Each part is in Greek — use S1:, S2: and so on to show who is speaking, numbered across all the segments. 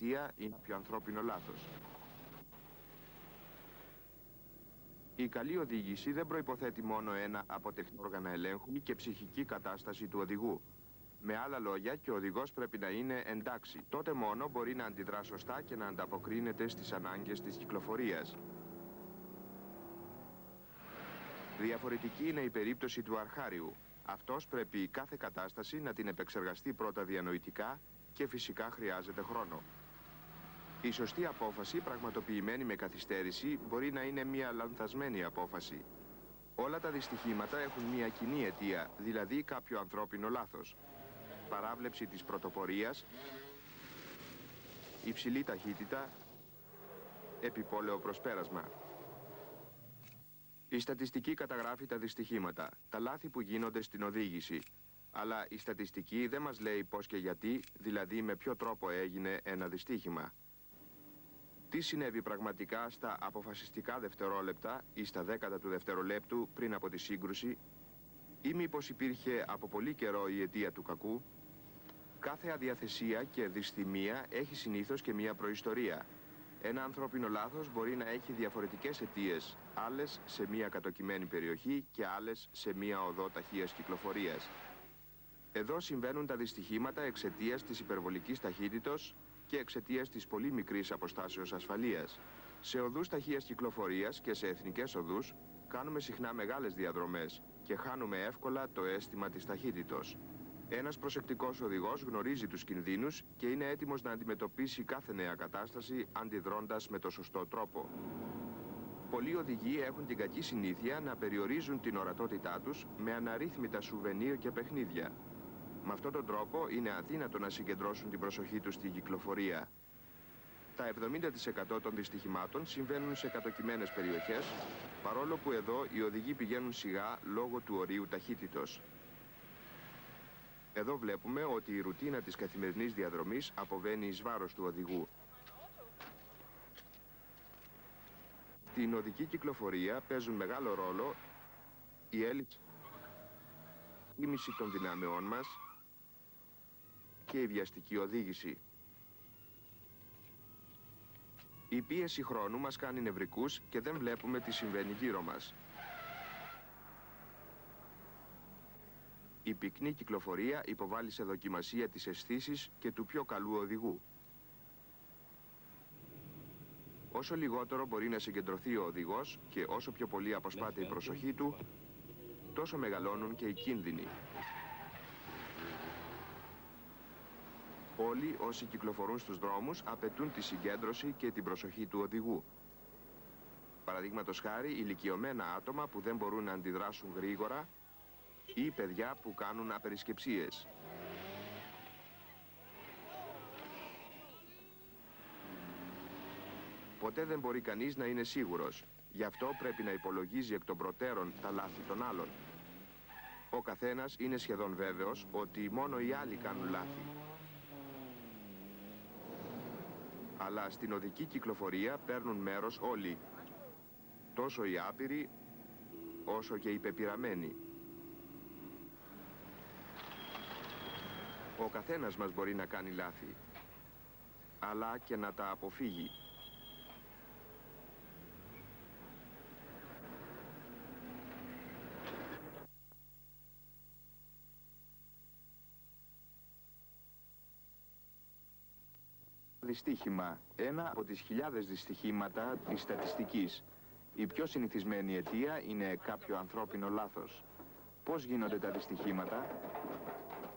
S1: αιτία είναι πιο ανθρώπινο λάθος. Η καλή οδήγηση δεν προϋποθέτει μόνο ένα από τεχνικά όργανα ελέγχου και ψυχική κατάσταση του οδηγού. Με άλλα λόγια, και ο οδηγός πρέπει να είναι εντάξει. Τότε μόνο μπορεί να αντιδρά σωστά και να ανταποκρίνεται στις ανάγκες της κυκλοφορίας. Διαφορετική είναι η περίπτωση του αρχάριου. Αυτός πρέπει κάθε κατάσταση να την επεξεργαστεί πρώτα διανοητικά και φυσικά χρειάζεται χρόνο. Η σωστή απόφαση, πραγματοποιημένη με καθυστέρηση, μπορεί να είναι μια λανθασμένη απόφαση. Όλα τα δυστυχήματα έχουν μια κοινή αιτία, δηλαδή κάποιο ανθρώπινο λάθος. Παράβλεψη της πρωτοπορίας, υψηλή ταχύτητα, επιπόλαιο προσπέρασμα. Η στατιστική καταγράφει τα δυστυχήματα, τα λάθη που γίνονται στην οδήγηση. Αλλά η στατιστική δεν μας λέει πώς και γιατί, δηλαδή με ποιο τρόπο έγινε ένα δυστύχημα. Τι συνέβη πραγματικά στα αποφασιστικά δευτερόλεπτα ή στα δέκατα του δευτερολέπτου πριν από τη σύγκρουση, ή μήπως υπήρχε από πολύ καιρό η αιτία του κακού. Κάθε αδιαθεσία και δυσθυμία έχει συνήθως και μια προϊστορία. Ένα ανθρώπινο λάθος μπορεί να έχει διαφορετικές αιτίες, άλλες σε μια κατοκυμμένη περιοχή και άλλες σε μια οδό ταχείας κυκλοφορίας. Εδώ συμβαίνουν τα δυστυχήματα εξαιτίας της υπερβολικής ταχύτητος και εξαιτίας της πολύ μικρής αποστάσεως ασφαλείας. Σε οδούς ταχείας κυκλοφορίας και σε εθνικές οδούς κάνουμε συχνά μεγάλες διαδρομές και χάνουμε εύκολα το αίσθημα της ταχύτητος. Ένας προσεκτικός οδηγός γνωρίζει τους κινδύνους και είναι έτοιμος να αντιμετωπίσει κάθε νέα κατάσταση αντιδρώντας με το σωστό τρόπο. Πολλοί οδηγοί έχουν την κακή συνήθεια να περιορίζουν την ορατότητά τους με αναρρύθμιτα σουβενίρ και παιχνίδια. Με αυτόν τον τρόπο είναι αδύνατο να συγκεντρώσουν την προσοχή τους στη κυκλοφορία. Τα 70% των δυστυχημάτων συμβαίνουν σε κατοκυμμένες περιοχές, παρόλο που εδώ οι οδηγοί πηγαίνουν σιγά λόγω του ορίου ταχύτητος. Εδώ βλέπουμε ότι η ρουτίνα της καθημερινής διαδρομής αποβαίνει εις βάρος του οδηγού. Στην οδική κυκλοφορία παίζουν μεγάλο ρόλο η έλλειψη των δυνάμεών μας και η βιαστική οδήγηση. Η πίεση χρόνου μας κάνει νευρικούς και δεν βλέπουμε τι συμβαίνει γύρω μας. Η πυκνή κυκλοφορία υποβάλλει σε δοκιμασία τις αισθήσεις και του πιο καλού οδηγού. Όσο λιγότερο μπορεί να συγκεντρωθεί ο οδηγός και όσο πιο πολύ αποσπάται η προσοχή του, τόσο μεγαλώνουν και οι κίνδυνοι. Όλοι όσοι κυκλοφορούν στους δρόμους απαιτούν τη συγκέντρωση και την προσοχή του οδηγού. Παραδείγματος χάρη, ηλικιωμένα άτομα που δεν μπορούν να αντιδράσουν γρήγορα ή παιδιά που κάνουν απερισκεψίες. Ποτέ δεν μπορεί κανείς να είναι σίγουρος. Γι' αυτό πρέπει να υπολογίζει εκ των προτέρων τα λάθη των άλλων. Ο καθένας είναι σχεδόν βέβαιος ότι μόνο οι άλλοι κάνουν λάθη. Αλλά στην οδική κυκλοφορία παίρνουν μέρος όλοι, τόσο οι άπειροι όσο και οι πεπειραμένοι. Ο καθένας μας μπορεί να κάνει λάθη, αλλά και να τα αποφύγει. Δυστύχημα. Ένα από τις χιλιάδες δυστυχήματα της στατιστικής. Η πιο συνηθισμένη αιτία είναι κάποιο ανθρώπινο λάθος. Πώς γίνονται τα δυστυχήματα?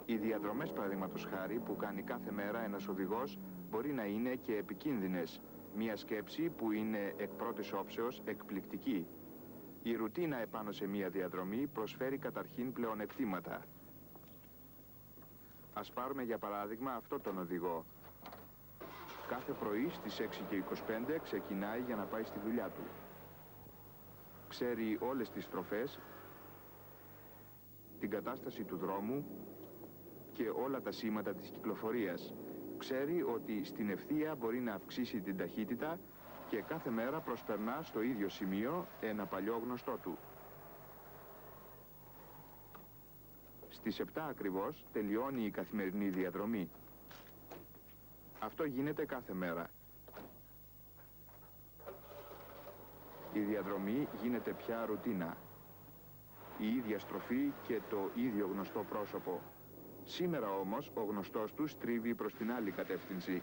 S1: Οι διαδρομές, παραδείγματος χάρη, που κάνει κάθε μέρα ένας οδηγός μπορεί να είναι και επικίνδυνες. Μια σκέψη που είναι εκ πρώτης όψεως εκπληκτική. Η ρουτίνα επάνω σε μια διαδρομή προσφέρει καταρχήν πλεονεκτήματα. Ας πάρουμε για παράδειγμα αυτό τον οδηγό. Κάθε πρωί στις 6:25 ξεκινάει για να πάει στη δουλειά του. Ξέρει όλες τις στροφές, την κατάσταση του δρόμου και όλα τα σήματα της κυκλοφορίας. Ξέρει ότι στην ευθεία μπορεί να αυξήσει την ταχύτητα και κάθε μέρα προσπερνά στο ίδιο σημείο ένα παλιό γνωστό του. Στις 7 ακριβώς τελειώνει η καθημερινή διαδρομή. Αυτό γίνεται κάθε μέρα. Η διαδρομή γίνεται πια ρουτίνα. Η ίδια στροφή και το ίδιο γνωστό πρόσωπο. Σήμερα όμως ο γνωστός του στρίβει προς την άλλη κατεύθυνση.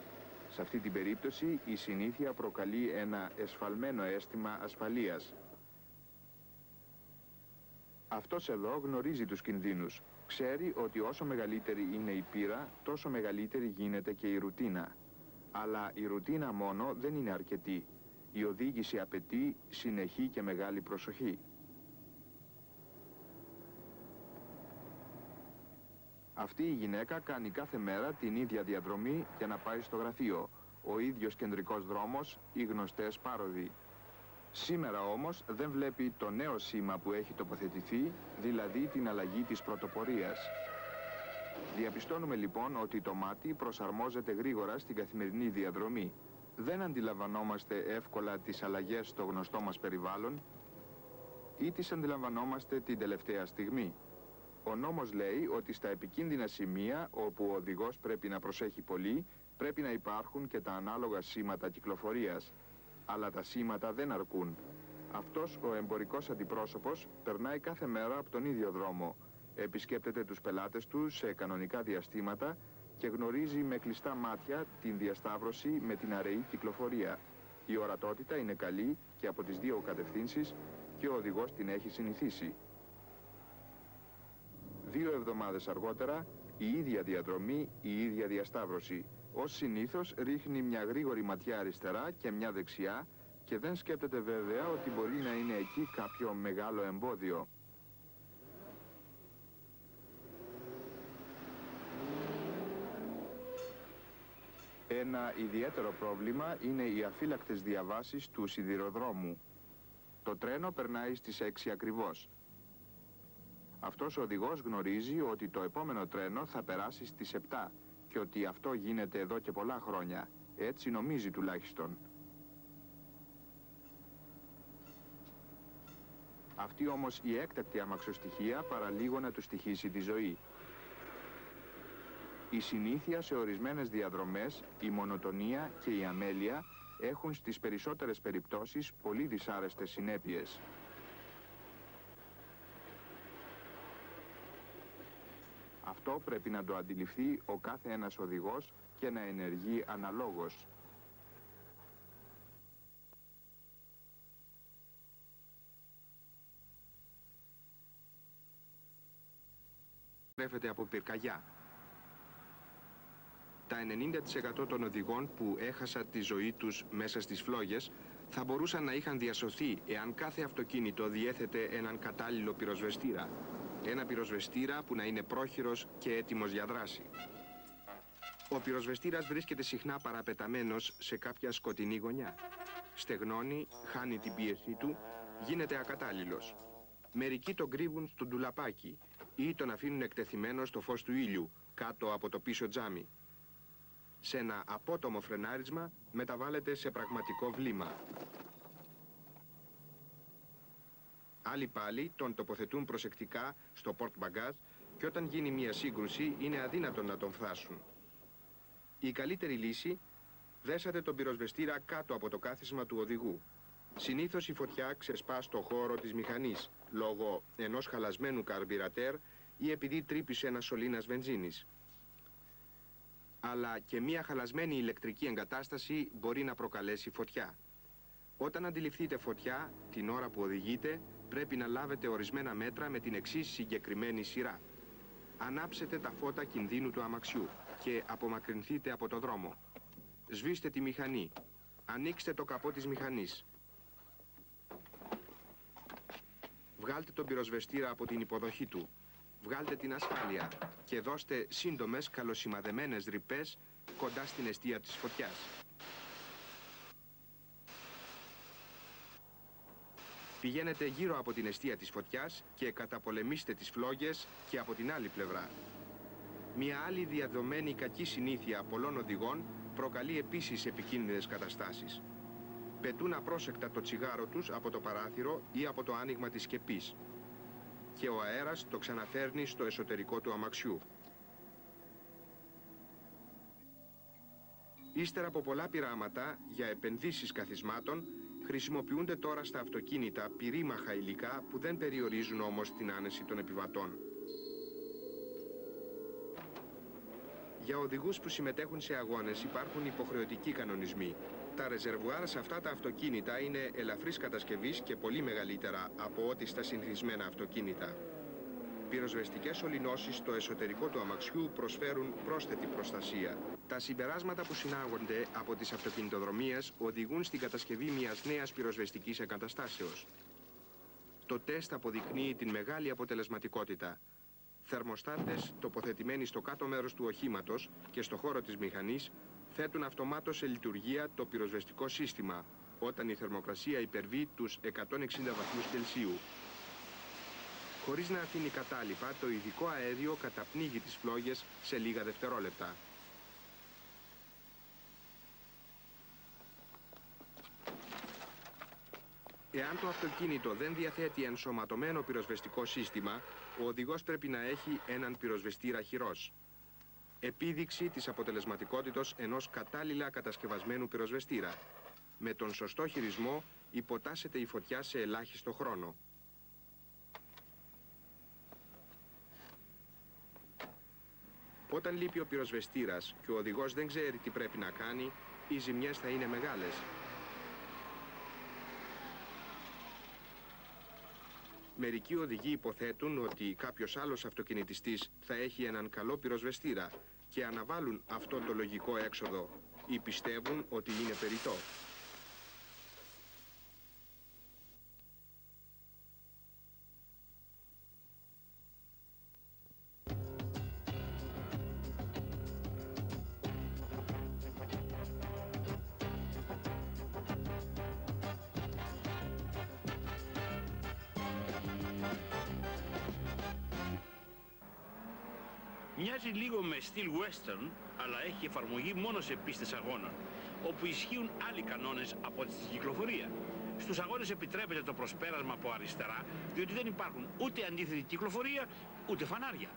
S1: Σε αυτή την περίπτωση η συνήθεια προκαλεί ένα εσφαλμένο αίσθημα ασφαλείας. Αυτός εδώ γνωρίζει τους κινδύνους. Ξέρει ότι όσο μεγαλύτερη είναι η πείρα, τόσο μεγαλύτερη γίνεται και η ρουτίνα. Αλλά η ρουτίνα μόνο δεν είναι αρκετή. Η οδήγηση απαιτεί συνεχή και μεγάλη προσοχή. Αυτή η γυναίκα κάνει κάθε μέρα την ίδια διαδρομή για να πάει στο γραφείο. Ο ίδιος κεντρικός δρόμος, οι γνωστές πάροδοι. Σήμερα όμως δεν βλέπει το νέο σήμα που έχει τοποθετηθεί, δηλαδή την αλλαγή της πρωτοπορίας. Διαπιστώνουμε λοιπόν ότι το μάτι προσαρμόζεται γρήγορα στην καθημερινή διαδρομή. Δεν αντιλαμβανόμαστε εύκολα τις αλλαγές στο γνωστό μας περιβάλλον ή τις αντιλαμβανόμαστε την τελευταία στιγμή. Ο νόμος λέει ότι στα επικίνδυνα σημεία όπου ο οδηγός πρέπει να προσέχει πολύ, πρέπει να υπάρχουν και τα ανάλογα σήματα κυκλοφορίας. Αλλά τα σήματα δεν αρκούν. Αυτός ο εμπορικός αντιπρόσωπος περνάει κάθε μέρα από τον ίδιο δρόμο. Επισκέπτεται τους πελάτες του σε κανονικά διαστήματα και γνωρίζει με κλειστά μάτια την διασταύρωση με την αραιή κυκλοφορία. Η ορατότητα είναι καλή και από τις δύο κατευθύνσεις και ο οδηγός την έχει συνηθίσει. 2 εβδομάδες αργότερα, η ίδια διαδρομή, η ίδια διασταύρωση. Ως συνήθως ρίχνει μια γρήγορη ματιά αριστερά και μια δεξιά και δεν σκέπτεται βέβαια ότι μπορεί να είναι εκεί κάποιο μεγάλο εμπόδιο. Ένα ιδιαίτερο πρόβλημα είναι οι αφύλακτες διαβάσεις του σιδηροδρόμου. Το τρένο περνάει στις 6 ακριβώς. Αυτός ο οδηγός γνωρίζει ότι το επόμενο τρένο θα περάσει στις 7 και ότι αυτό γίνεται εδώ και πολλά χρόνια. Έτσι νομίζει τουλάχιστον. Αυτή όμως η έκτακτη αμαξοστοιχεία παραλίγο να του στοιχήσει τη ζωή. Η συνήθεια σε ορισμένες διαδρομές, η μονοτονία και η αμέλεια έχουν στις περισσότερες περιπτώσεις πολύ δυσάρεστες συνέπειες. Αυτό πρέπει να το αντιληφθεί ο κάθε ένας οδηγός και να ενεργεί αναλόγως. Τρέφεται από πυρκαγιά. Τα 90% των οδηγών που έχασαν τη ζωή τους μέσα στις φλόγες θα μπορούσαν να είχαν διασωθεί εάν κάθε αυτοκίνητο διέθετε έναν κατάλληλο πυροσβεστήρα. Ένα πυροσβεστήρα που να είναι πρόχειρος και έτοιμος για δράση. Ο πυροσβεστήρας βρίσκεται συχνά παραπεταμένος σε κάποια σκοτεινή γωνιά. Στεγνώνει, χάνει την πίεσή του, γίνεται ακατάλληλος. Μερικοί τον κρύβουν στο ντουλαπάκι ή τον αφήνουν εκτεθειμένο στο φως του ήλιου, κάτω από το πίσω τζάμι. Σε ένα απότομο φρενάρισμα μεταβάλλεται σε πραγματικό βλήμα. Άλλοι πάλι τον τοποθετούν προσεκτικά στο πορτ-μπαγκάζ και όταν γίνει μια σύγκρουση είναι αδύνατο να τον φθάσουν. Η καλύτερη λύση: δέσατε τον πυροσβεστήρα κάτω από το κάθισμα του οδηγού. Συνήθως η φωτιά ξεσπά στο χώρο της μηχανής λόγω ενός χαλασμένου καρμπυρατέρ ή επειδή τρύπησε ένας σωλήνας βενζίνης. Αλλά και μια χαλασμένη ηλεκτρική εγκατάσταση μπορεί να προκαλέσει φωτιά. Όταν αντιληφθείτε φωτιά την ώρα που οδηγείτε, πρέπει να λάβετε ορισμένα μέτρα με την εξής συγκεκριμένη σειρά. Ανάψετε τα φώτα κινδύνου του αμαξιού και απομακρυνθείτε από το δρόμο. Σβήστε τη μηχανή. Ανοίξτε το καπό της μηχανής. Βγάλτε τον πυροσβεστήρα από την υποδοχή του. Βγάλτε την ασφάλεια και δώστε σύντομες καλοσημαδεμένες ρηπές κοντά στην αιστεία της φωτιάς. Πηγαίνετε γύρω από την αιστεία της φωτιάς και καταπολεμήστε τις φλόγες και από την άλλη πλευρά. Μια άλλη διαδομένη κακή συνήθεια πολλών οδηγών προκαλεί επίσης επικίνδυνες καταστάσεις. Πετούν απρόσεκτα το τσιγάρο τους από το παράθυρο ή από το άνοιγμα της σκεπής και ο αέρας το ξαναφέρνει στο εσωτερικό του αμαξιού. Ύστερα από πολλά πειράματα για επενδύσεις καθισμάτων, χρησιμοποιούνται τώρα στα αυτοκίνητα πυρήμαχα υλικά που δεν περιορίζουν όμως την άνεση των επιβατών. Για οδηγούς που συμμετέχουν σε αγώνες υπάρχουν υποχρεωτικοί κανονισμοί. Τα ρεζερβουάρ σε αυτά τα αυτοκίνητα είναι ελαφρής κατασκευής και πολύ μεγαλύτερα από ό,τι στα συνηθισμένα αυτοκίνητα. Πυροσβεστικές σωληνώσεις στο εσωτερικό του αμαξιού προσφέρουν πρόσθετη προστασία. Τα συμπεράσματα που συνάγονται από τις αυτοκινητοδρομίες οδηγούν στην κατασκευή μιας νέας πυροσβεστικής εγκαταστάσεως. Το τεστ αποδεικνύει την μεγάλη αποτελεσματικότητα. Θερμοστάτες τοποθετημένοι στο κάτω μέρος του οχήματος και στο χώρο της μηχανής θέτουν αυτομάτως σε λειτουργία το πυροσβεστικό σύστημα όταν η θερμοκρασία υπερβεί τους 160 βαθμούς Κελσίου. Χωρίς να αφήνει κατάλοιπα, το ειδικό αέριο καταπνίγει τις φλόγες σε λίγα δευτερόλεπτα. Εάν το αυτοκίνητο δεν διαθέτει ενσωματωμένο πυροσβεστικό σύστημα, ο οδηγός πρέπει να έχει έναν πυροσβεστήρα χειρός. Επίδειξη της αποτελεσματικότητας ενός κατάλληλα κατασκευασμένου πυροσβεστήρα. Με τον σωστό χειρισμό υποτάσσεται η φωτιά σε ελάχιστο χρόνο. Όταν λείπει ο πυροσβεστήρας και ο οδηγός δεν ξέρει τι πρέπει να κάνει, οι ζημιές θα είναι μεγάλες. Μερικοί οδηγοί υποθέτουν ότι κάποιος άλλος αυτοκινητιστής θα έχει έναν καλό πυροσβεστήρα και αναβάλουν αυτό το λογικό έξοδο ή πιστεύουν ότι είναι περιττό.
S2: Μοιάζει λίγο με στυλ western, αλλά έχει εφαρμογή μόνο σε πίστες αγώνων, όπου ισχύουν άλλοι κανόνες από ό,τι στην κυκλοφορία. Στους αγώνες επιτρέπεται το προσπέρασμα από αριστερά, διότι δεν υπάρχουν ούτε αντίθετη κυκλοφορία, ούτε φανάρια.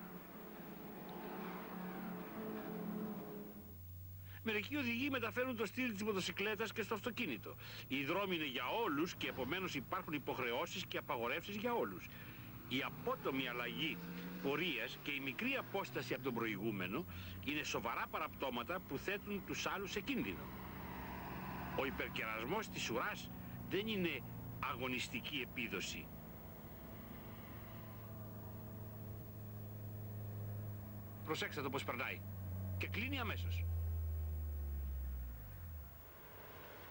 S2: Μερικοί οδηγοί μεταφέρουν το στυλ της μοτοσικλέτας και στο αυτοκίνητο. Οι δρόμοι είναι για όλους και επομένως υπάρχουν υποχρεώσεις και απαγορεύσεις για όλους. Η απότομη αλλαγή πορείας και η μικρή απόσταση από τον προηγούμενο είναι σοβαρά παραπτώματα που θέτουν τους άλλους σε κίνδυνο. Ο υπερκερασμός της ουράς δεν είναι αγωνιστική επίδοση. Προσέξτε το πως περνάει και κλείνει αμέσως.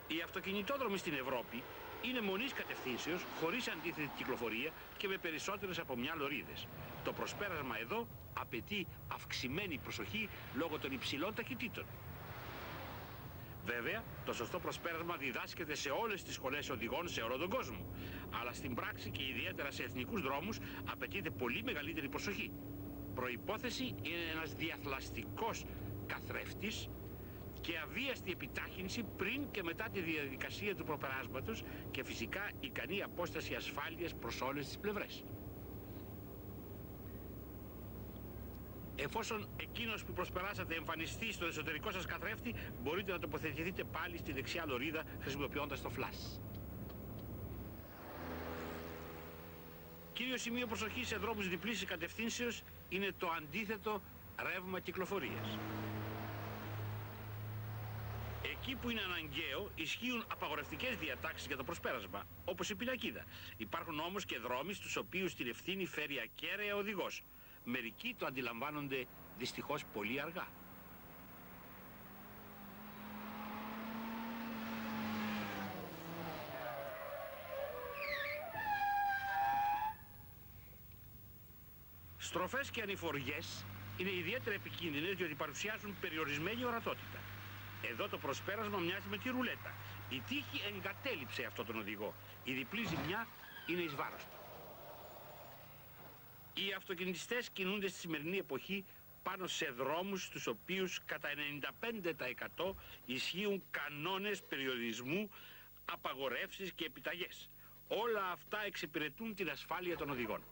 S2: Οι αυτοκινητόδρομοι στην Ευρώπη είναι μονής κατευθύνσεως, χωρίς αντίθετη κυκλοφορία και με περισσότερες από μια λωρίδες. Το προσπέρασμα εδώ απαιτεί αυξημένη προσοχή λόγω των υψηλών ταχυτήτων. Βέβαια, το σωστό προσπέρασμα διδάσκεται σε όλες τις σχολές οδηγών σε όλο τον κόσμο. Αλλά στην πράξη και ιδιαίτερα σε εθνικούς δρόμους απαιτείται πολύ μεγαλύτερη προσοχή. Προϋπόθεση είναι ένας διαθλαστικός καθρέφτης και αβίαστη επιτάχυνση πριν και μετά τη διαδικασία του προπεράσματος και φυσικά ικανή απόσταση ασφάλειας προς όλες τις πλευρές. Εφόσον εκείνος που προσπεράσατε εμφανιστεί στο εσωτερικό σας καθρέφτη, μπορείτε να τοποθετηθείτε πάλι στη δεξιά λωρίδα χρησιμοποιώντας το flash. Κύριο σημείο προσοχής σε δρόμους διπλής κατευθύνσεως είναι το αντίθετο ρεύμα κυκλοφορίας. Εκεί που είναι αναγκαίο ισχύουν απαγορευτικές διατάξεις για το προσπέρασμα, όπως η πινακίδα. Υπάρχουν όμως και δρόμοι στους οποίους την ευθύνη φέρει ακέραια οδηγός. Μερικοί το αντιλαμβάνονται δυστυχώς πολύ αργά. Στροφές και ανηφοριές είναι ιδιαίτερα επικίνδυνες διότι παρουσιάζουν περιορισμένη ορατότητα. Εδώ το προσπέρασμα μοιάζει με τη ρουλέτα. Η τύχη εγκατέλειψε αυτόν τον οδηγό. Η διπλή ζημιά είναι εις βάρος του. Οι αυτοκινητιστές κινούνται στη σημερινή εποχή πάνω σε δρόμους στους οποίους κατά 95% ισχύουν κανόνες περιορισμού, απαγορεύσεις και επιταγές. Όλα αυτά εξυπηρετούν την ασφάλεια των οδηγών.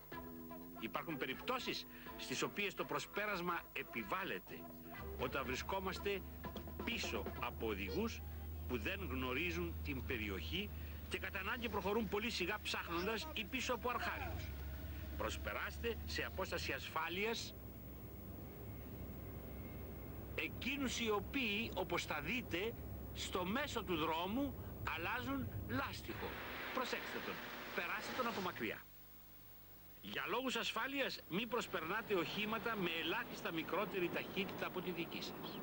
S2: Υπάρχουν περιπτώσεις στις οποίες το προσπέρασμα επιβάλλεται όταν βρισκόμαστε πίσω από οδηγούς που δεν γνωρίζουν την περιοχή και κατά ανάγκη προχωρούν πολύ σιγά ψάχνοντας ή πίσω από αρχάριους. Προσπεράστε σε απόσταση ασφάλειας εκείνους οι οποίοι, όπως θα δείτε, στο μέσο του δρόμου αλλάζουν λάστιχο. Προσέξτε τον, περάστε τον από μακριά. Για λόγους ασφάλειας μην προσπερνάτε οχήματα με ελάχιστα μικρότερη ταχύτητα από τη δική σας.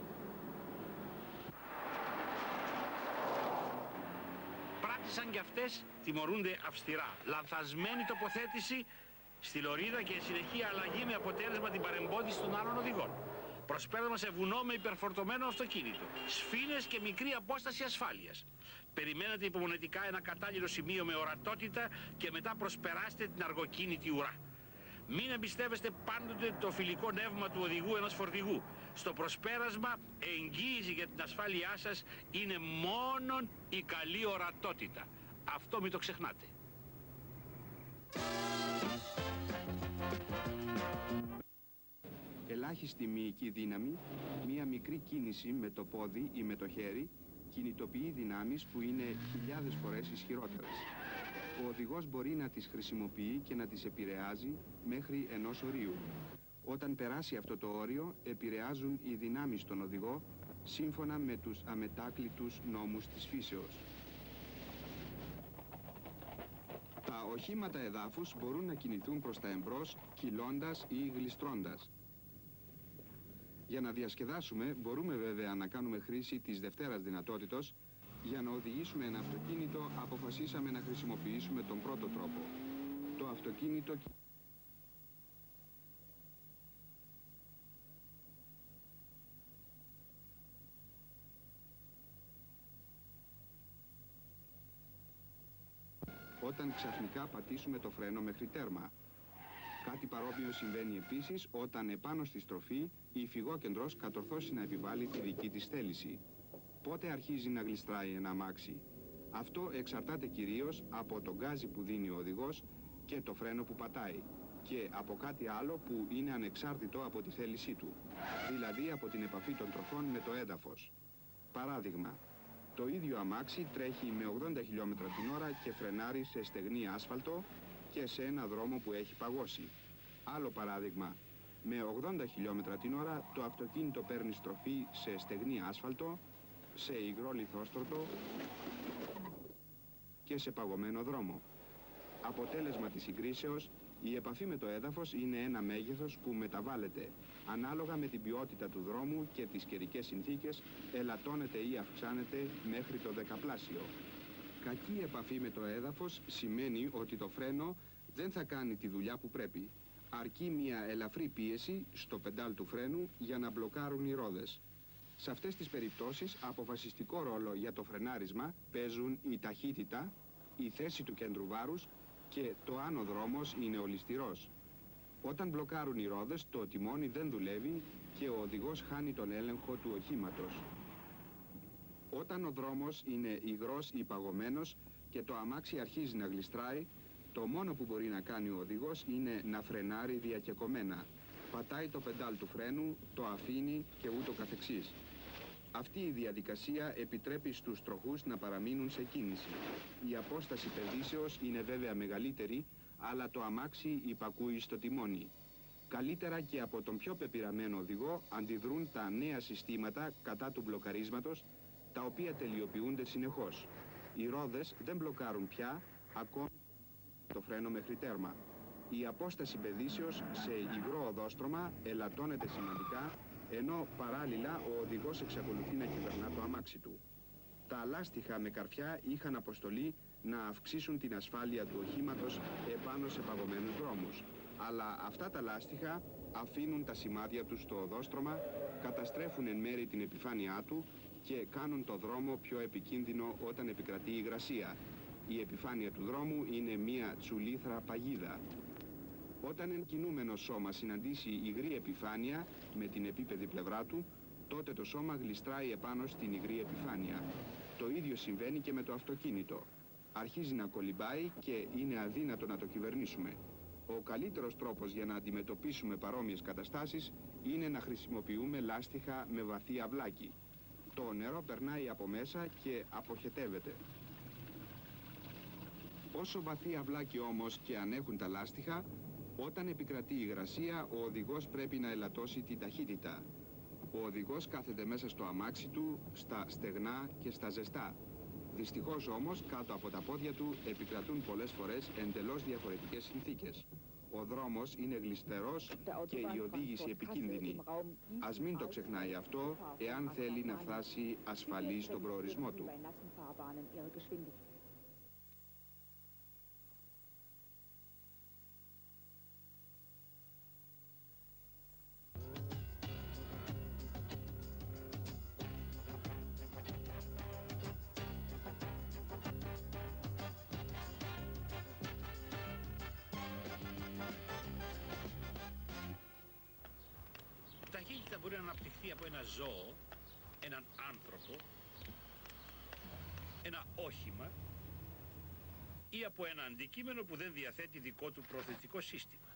S2: Πράξεις σαν κι αυτές τιμωρούνται αυστηρά. Λανθασμένη τοποθέτηση στη λωρίδα και συνεχή αλλαγή με αποτέλεσμα την παρεμπόδιση των άλλων οδηγών. Προσπέρασμα σε βουνό με υπερφορτωμένο αυτοκίνητο. Σφήνες και μικρή απόσταση ασφάλειας. Περιμένετε υπομονετικά ένα κατάλληλο σημείο με ορατότητα και μετά προσπεράστε την αργοκίνητη ουρά. Μην εμπιστεύεστε πάντοτε το φιλικό νεύμα του οδηγού ενός φορτηγού. Στο προσπέρασμα εγγύηση για την ασφάλειά σας είναι μόνον η καλή ορατότητα. Αυτό μην το ξεχνάτε.
S3: Ελάχιστη μυϊκή δύναμη, μία μικρή κίνηση με το πόδι ή με το χέρι, κινητοποιεί δυνάμεις που είναι χιλιάδες φορές ισχυρότερες. Ο οδηγός μπορεί να τις χρησιμοποιεί και να τις επηρεάζει μέχρι ενός ορίου. Όταν περάσει αυτό το όριο, επηρεάζουν οι δυνάμεις στον οδηγό, σύμφωνα με τους αμετάκλητους νόμους της φύσεως. Τα οχήματα εδάφους μπορούν να κινηθούν προς τα εμπρός, κυλώντας ή γλιστρώντας. Για να διασκεδάσουμε, μπορούμε βέβαια να κάνουμε χρήση της δευτέρας δυνατότητος. Για να οδηγήσουμε ένα αυτοκίνητο, αποφασίσαμε να χρησιμοποιήσουμε τον πρώτο τρόπο. Το αυτοκίνητο... όταν ξαφνικά πατήσουμε το φρένο μέχρι τέρμα. Κάτι παρόμοιο συμβαίνει επίσης όταν επάνω στη στροφή η υφηγόκεντρος κατορθώσει να επιβάλλει τη δική της θέληση. Πότε αρχίζει να γλιστράει ένα αμάξι? Αυτό εξαρτάται κυρίως από το γκάζι που δίνει ο οδηγός και το φρένο που πατάει και από κάτι άλλο που είναι ανεξάρτητο από τη θέλησή του, δηλαδή από την επαφή των τροχών με το έδαφος. Παράδειγμα, το ίδιο αμάξι τρέχει με 80 χιλιόμετρα την ώρα και φρενάρει σε στεγνή άσφαλτο και σε ένα δρόμο που έχει παγώσει. Άλλο παράδειγμα, με 80 χιλιόμετρα την ώρα το αυτοκίνητο παίρνει στροφή σε στεγνή άσφαλτο, σε υγρό λιθόστρωτο και σε παγωμένο δρόμο. Αποτέλεσμα της συγκρίσεως, η επαφή με το έδαφος είναι ένα μέγεθος που μεταβάλλεται. Ανάλογα με την ποιότητα του δρόμου και τις καιρικές συνθήκες, ελαττώνεται ή αυξάνεται μέχρι το δεκαπλάσιο. Κακή επαφή με το έδαφος σημαίνει ότι το φρένο δεν θα κάνει τη δουλειά που πρέπει. Αρκεί μια ελαφρή πίεση στο πεντάλ του φρένου για να μπλοκάρουν οι ρόδες. Σε αυτές τις περιπτώσεις, αποφασιστικό ρόλο για το φρενάρισμα παίζουν η ταχύτητα, η θέση του κέντρου βάρους και το αν ο δρόμος είναι ολισθηρός. Όταν μπλοκάρουν οι ρόδες, το τιμόνι δεν δουλεύει και ο οδηγός χάνει τον έλεγχο του οχήματος. Όταν ο δρόμος είναι υγρός ή παγωμένος και το αμάξι αρχίζει να γλιστράει, το μόνο που μπορεί να κάνει ο οδηγός είναι να φρενάρει διακεκομένα. Πατάει το πεντάλ του φρένου, το αφήνει και ούτω καθεξής. Αυτή η διαδικασία επιτρέπει στους τροχούς να παραμείνουν σε κίνηση. Η απόσταση πεδίσεως είναι βέβαια μεγαλύτερη, αλλά το αμάξι υπακούει στο τιμόνι. Καλύτερα και από τον πιο πεπειραμένο οδηγό αντιδρούν τα νέα συστήματα κατά του μπλοκαρίσματος, τα οποία τελειοποιούνται συνεχώς. Οι ρόδες δεν μπλοκάρουν πια, ακόμα το φρένο μέχρι τέρμα. Η απόσταση πεδίσεως σε υγρό οδόστρωμα ελαττώνεται σημαντικά, ενώ παράλληλα ο οδηγός εξακολουθεί να κυβερνά το αμάξι του. Τα λάστιχα με καρφιά είχαν αποστολή να αυξήσουν την ασφάλεια του οχήματος επάνω σε παγωμένους δρόμους. Αλλά αυτά τα λάστιχα αφήνουν τα σημάδια τους στο οδόστρωμα, καταστρέφουν εν μέρει την επιφάνειά του και κάνουν το δρόμο πιο επικίνδυνο όταν επικρατεί υγρασία. Η επιφάνεια του δρόμου είναι μια τσουλήθρα παγίδα. Όταν ένα κινούμενο σώμα συναντήσει υγρή επιφάνεια με την επίπεδη πλευρά του, τότε το σώμα γλιστράει επάνω στην υγρή επιφάνεια. Το ίδιο συμβαίνει και με το αυτοκίνητο. Αρχίζει να κολυμπάει και είναι αδύνατο να το κυβερνήσουμε. Ο καλύτερος τρόπος για να αντιμετωπίσουμε παρόμοιες καταστάσεις είναι να χρησιμοποιούμε λάστιχα με βαθύ αυλάκι. Το νερό περνάει από μέσα και αποχετεύεται. Όσο βαθύ αυλάκι όμως και αν έχουν τα λάστιχα, όταν επικρατεί η υγρασία, ο οδηγός πρέπει να ελαττώσει την ταχύτητα. Ο οδηγός κάθεται μέσα στο αμάξι του, στα στεγνά και στα ζεστά. Δυστυχώς όμως, κάτω από τα πόδια του επικρατούν πολλές φορές εντελώς διαφορετικές συνθήκες. Ο δρόμος είναι γλιστερός και η οδήγηση επικίνδυνη. Ας μην το ξεχνάει αυτό, εάν θέλει να φτάσει ασφαλή στον προορισμό του.
S2: Ταχύτητα μπορεί να αναπτυχθεί από ένα ζώο, έναν άνθρωπο, ένα όχημα ή από ένα αντικείμενο που δεν διαθέτει δικό του προωθητικό σύστημα.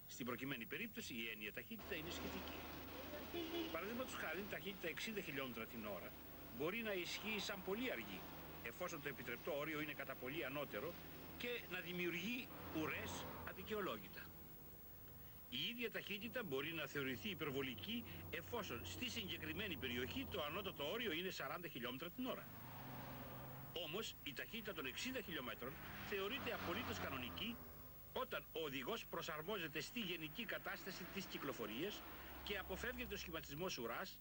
S2: Στην προκειμένη περίπτωση η έννοια ταχύτητα είναι σχετική. Παραδείγματος χάρη, ταχύτητα 60 χιλιόμετρα την ώρα μπορεί να ισχύει σαν πολύ αργή, εφόσον το επιτρεπτό όριο είναι κατά πολύ ανώτερο και να δημιουργεί ουρές αδικαιολόγητα. Η ίδια ταχύτητα μπορεί να θεωρηθεί υπερβολική εφόσον στη συγκεκριμένη περιοχή το ανώτατο όριο είναι 40 χιλιόμετρα την ώρα. Όμως η ταχύτητα των 60 χιλιόμετρων θεωρείται απολύτως κανονική όταν ο οδηγός προσαρμόζεται στη γενική κατάσταση της κυκλοφορίας και αποφεύγεται ο σχηματισμός ουράς,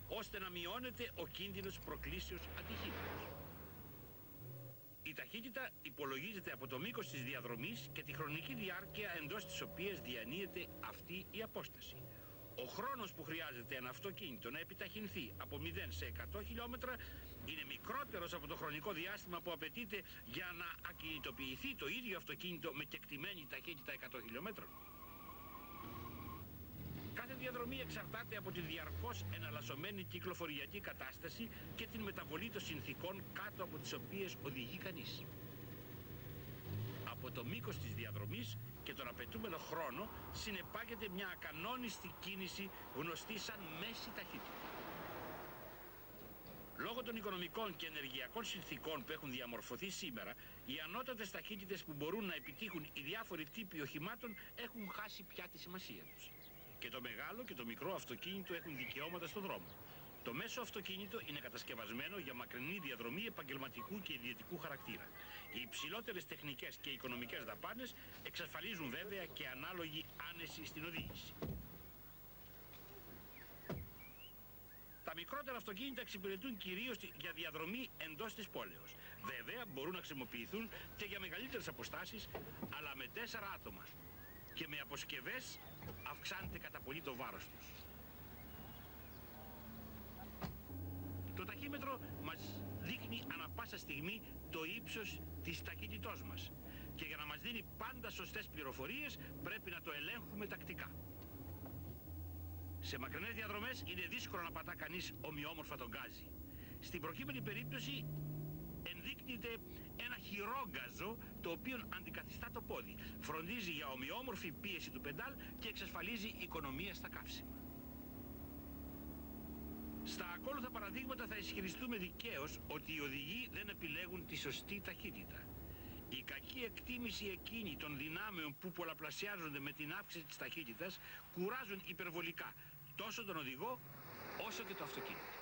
S2: ώστε να μειώνεται ο κίνδυνος προκλήσεως ατυχήματος. Η ταχύτητα υπολογίζεται από το μήκος της διαδρομής και τη χρονική διάρκεια εντός της οποίας διανύεται αυτή η απόσταση. Ο χρόνος που χρειάζεται ένα αυτοκίνητο να επιταχυνθεί από 0 σε 100 χιλιόμετρα είναι μικρότερος από το χρονικό διάστημα που απαιτείται για να ακινητοποιηθεί το ίδιο αυτοκίνητο με κεκτημένη ταχύτητα 100 χιλιόμετρων. Κάθε διαδρομή εξαρτάται από τη διαρκώς εναλλασσομένη κυκλοφοριακή κατάσταση και την μεταβολή των συνθήκων κάτω από τις οποίες οδηγεί κανείς. Από το μήκος της διαδρομής και τον απαιτούμενο χρόνο συνεπάγεται μια ακανόνιστη κίνηση γνωστή σαν μέση ταχύτητα. Λόγω των οικονομικών και ενεργειακών συνθήκων που έχουν διαμορφωθεί σήμερα, οι ανώτατες ταχύτητες που μπορούν να επιτύχουν οι διάφοροι τύποι οχημάτων έχουν χάσει πια τη σημασία τους. Και το μεγάλο και το μικρό αυτοκίνητο έχουν δικαιώματα στον δρόμο. Το μέσο αυτοκίνητο είναι κατασκευασμένο για μακρινή διαδρομή επαγγελματικού και ιδιωτικού χαρακτήρα. Οι υψηλότερες τεχνικές και οικονομικές δαπάνες εξασφαλίζουν βέβαια και ανάλογη άνεση στην οδήγηση. Τα μικρότερα αυτοκίνητα εξυπηρετούν κυρίως για διαδρομή εντός της πόλεως. Βέβαια μπορούν να χρησιμοποιηθούν και για μεγαλύτερες αποστάσεις, αλλά με 4 άτομα. Και με αποσκευές αυξάνεται κατά πολύ το βάρος τους. Το ταχύμετρο μας δείχνει ανα πάσα στιγμή το ύψος της ταχύτητός μας και για να μας δίνει πάντα σωστές πληροφορίες πρέπει να το ελέγχουμε τακτικά. Σε μακρινές διαδρομές είναι δύσκολο να πατά κανείς ομοιόμορφα τον γκάζι. Στην προκείμενη περίπτωση ενδείκνυται ένα χειρόγκαζο το οποίο αντικαθιστά το πόδι, φροντίζει για ομοιόμορφη πίεση του πεντάλ και εξασφαλίζει οικονομία στα καύσιμα. Στα ακόλουθα παραδείγματα θα ισχυριστούμε δικαίως ότι οι οδηγοί δεν επιλέγουν τη σωστή ταχύτητα. Η κακή εκτίμηση εκείνη των δυνάμεων που πολλαπλασιάζονται με την αύξηση της ταχύτητας κουράζουν υπερβολικά τόσο τον οδηγό όσο και το αυτοκίνητο.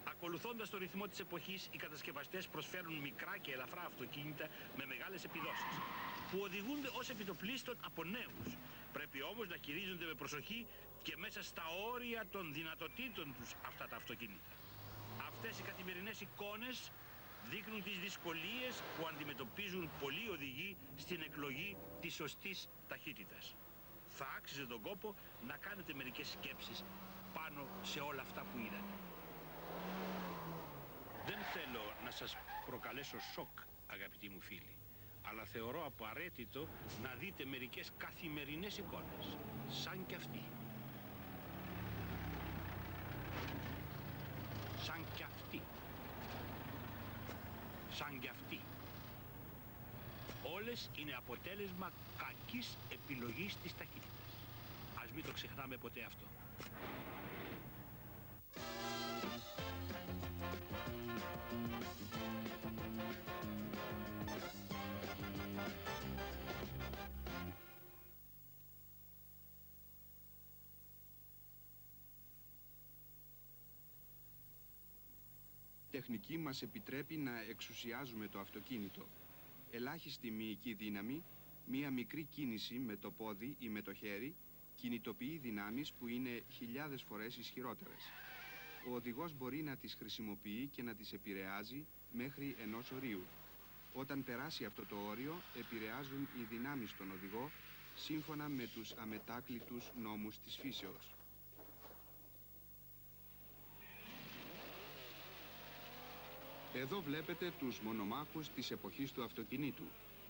S2: Ακολουθώντας το ρυθμό της εποχής, οι κατασκευαστές προσφέρουν μικρά και ελαφρά αυτοκίνητα με μεγάλες επιδόσεις, που οδηγούνται ως επιτοπλίστων από νέους. Πρέπει όμως να χειρίζονται με προσοχή και μέσα στα όρια των δυνατοτήτων τους αυτά τα αυτοκίνητα. Αυτές οι καθημερινές εικόνες δείχνουν τις δυσκολίες που αντιμετωπίζουν πολλοί οδηγοί στην εκλογή της σωστής ταχύτητας. Θα άξιζε τον κόπο να κάνετε μερικές σκέψεις πάνω σε όλα αυτά που είδατε. Δεν θέλω να σας προκαλέσω σοκ, αγαπητοί μου φίλοι, αλλά θεωρώ απαραίτητο να δείτε μερικές καθημερινές εικόνες, σαν κι αυτή. όλες είναι αποτέλεσμα κακής επιλογής της ταχύτητας. Ας μην το ξεχνάμε ποτέ αυτό.
S3: Η τεχνική μας επιτρέπει να εξουσιάζουμε το αυτοκίνητο. Ελάχιστη μυϊκή δύναμη, μία μικρή κίνηση με το πόδι ή με το χέρι, κινητοποιεί δυνάμεις που είναι χιλιάδες φορές ισχυρότερες. Ο οδηγός μπορεί να τις χρησιμοποιεί και να τις επηρεάζει μέχρι ενός ορίου. Όταν περάσει αυτό το όριο, επηρεάζουν οι δυνάμεις στον οδηγό σύμφωνα με τους αμετάκλητους νόμους της φύσεως. Εδώ βλέπετε τους μονομάχους της εποχής του αυτοκινήτου.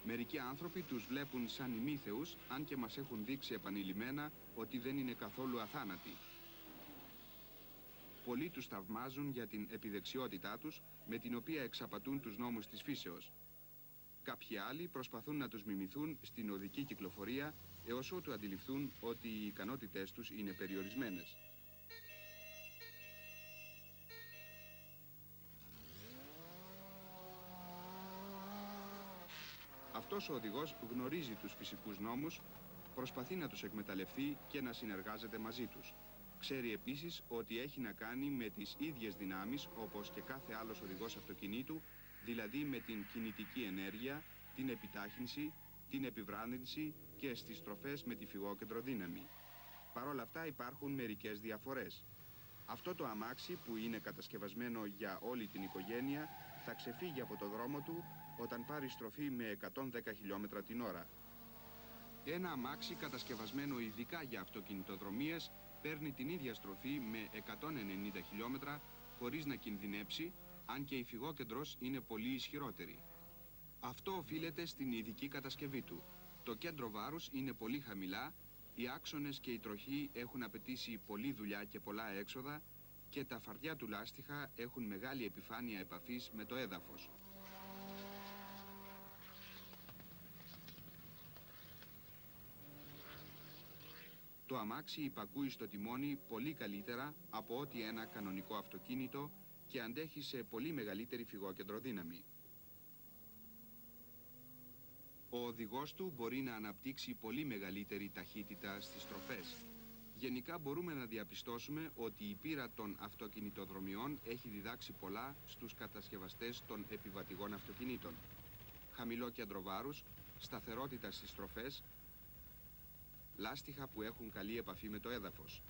S3: Μερικοί άνθρωποι τους βλέπουν σαν ημίθεους, αν και μας έχουν δείξει επανειλημμένα ότι δεν είναι καθόλου αθάνατοι. Πολλοί τους θαυμάζουν για την επιδεξιότητά τους, με την οποία εξαπατούν τους νόμους της φύσεως. Κάποιοι άλλοι προσπαθούν να τους μιμηθούν στην οδική κυκλοφορία, έως ότου αντιληφθούν ότι οι ικανότητές τους είναι περιορισμένες. Αυτός ο οδηγός γνωρίζει τους φυσικούς νόμους, προσπαθεί να τους εκμεταλλευτεί και να συνεργάζεται μαζί τους. Ξέρει επίσης ότι έχει να κάνει με τις ίδιες δυνάμεις όπως και κάθε άλλος οδηγός αυτοκινήτου, δηλαδή με την κινητική ενέργεια, την επιτάχυνση, την επιβράδυνση και στις στροφές με τη φυγόκεντρο δύναμη. Παρ' όλα αυτά υπάρχουν μερικές διαφορές. Αυτό το αμάξι που είναι κατασκευασμένο για όλη την οικογένεια θα ξεφύγει από το δρόμο του όταν πάρει στροφή με 110 χιλιόμετρα την ώρα. Ένα αμάξι κατασκευασμένο ειδικά για αυτοκινητοδρομίες παίρνει την ίδια στροφή με 190 χιλιόμετρα χωρίς να κινδυνέψει, αν και η φυγόκεντρος είναι πολύ ισχυρότερη. Αυτό οφείλεται στην ειδική κατασκευή του. Το κέντρο βάρους είναι πολύ χαμηλά, οι άξονες και η τροχή έχουν απαιτήσει πολλή δουλειά και πολλά έξοδα και τα φαρδιά του λάστιχα έχουν μεγάλη επιφάνεια επαφής με το έδαφος. Το αμάξι υπακούει στο τιμόνι πολύ καλύτερα από ό,τι ένα κανονικό αυτοκίνητο και αντέχει σε πολύ μεγαλύτερη φυγόκεντρο δύναμη. Ο οδηγός του μπορεί να αναπτύξει πολύ μεγαλύτερη ταχύτητα στις στροφές. Γενικά μπορούμε να διαπιστώσουμε ότι η πείρα των αυτοκινητοδρομιών έχει διδάξει πολλά στους κατασκευαστές των επιβατηγών αυτοκινήτων. Χαμηλό κέντρο βάρους, σταθερότητα στις στροφές, λάστιχα που έχουν καλή επαφή με το έδαφος.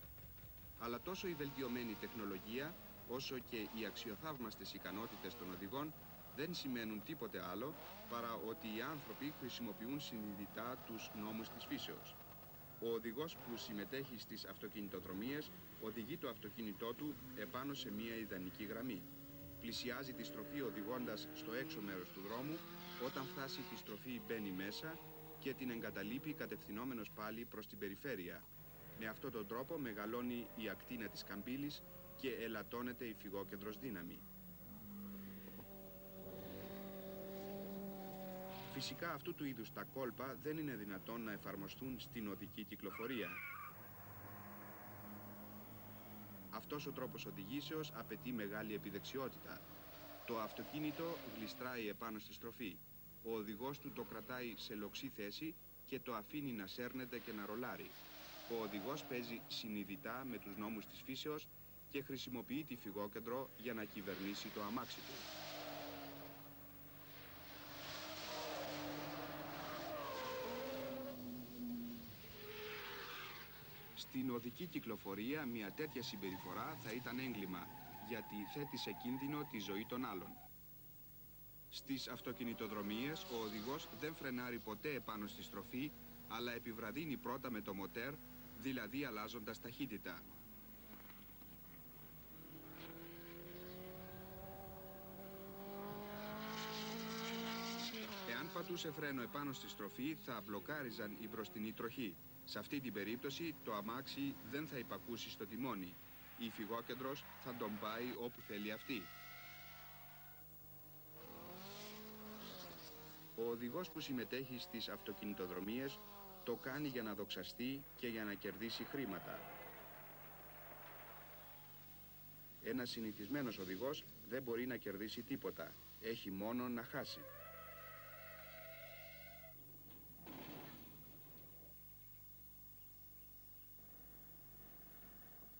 S3: Αλλά τόσο η βελτιωμένη τεχνολογία, όσο και οι αξιοθαύμαστες ικανότητες των οδηγών δεν σημαίνουν τίποτε άλλο παρά ότι οι άνθρωποι χρησιμοποιούν συνειδητά τους νόμους της φύσεως. Ο οδηγός που συμμετέχει στις αυτοκινητοδρομίες οδηγεί το αυτοκίνητό του επάνω σε μια ιδανική γραμμή. Πλησιάζει τη στροφή οδηγώντας στο έξω μέρος του δρόμου, όταν φτάσει τη στροφή μπαίνει μέσα και την εγκαταλείπει κατευθυνόμενος πάλι προς την περιφέρεια. Με αυτόν τον τρόπο μεγαλώνει η ακτίνα της καμπύλης και ελαττώνεται η φυγόκεντρος δύναμη. Φυσικά αυτού του είδους τα κόλπα δεν είναι δυνατόν να εφαρμοστούν στην οδική κυκλοφορία. Αυτός ο τρόπος οδηγήσεως απαιτεί μεγάλη επιδεξιότητα. Το αυτοκίνητο γλιστράει επάνω στη στροφή. Ο οδηγός του το κρατάει σε λοξή θέση και το αφήνει να σέρνεται και να ρολάρει. Ο οδηγός παίζει συνειδητά με τους νόμους της φύσεως και χρησιμοποιεί τη φυγόκεντρο για να κυβερνήσει το αμάξι του. Στην οδική κυκλοφορία μια τέτοια συμπεριφορά θα ήταν έγκλημα, γιατί θέτει σε κίνδυνο τη ζωή των άλλων. Στις αυτοκινητοδρομίες ο οδηγός δεν φρενάρει ποτέ επάνω στη στροφή, αλλά επιβραδύνει πρώτα με το μοτέρ, δηλαδή αλλάζοντας ταχύτητα. Εάν πατούσε φρένο επάνω στη στροφή, θα μπλοκάριζαν η μπροστινή τροχή. Σε αυτή την περίπτωση το αμάξι δεν θα υπακούσει στο τιμόνι. Η φυγόκεντρος θα τον πάει όπου θέλει αυτή. Ο οδηγός που συμμετέχει στις αυτοκινητοδρομίες το κάνει για να δοξαστεί και για να κερδίσει χρήματα. Ένας συνηθισμένος οδηγός δεν μπορεί να κερδίσει τίποτα. Έχει μόνο να χάσει.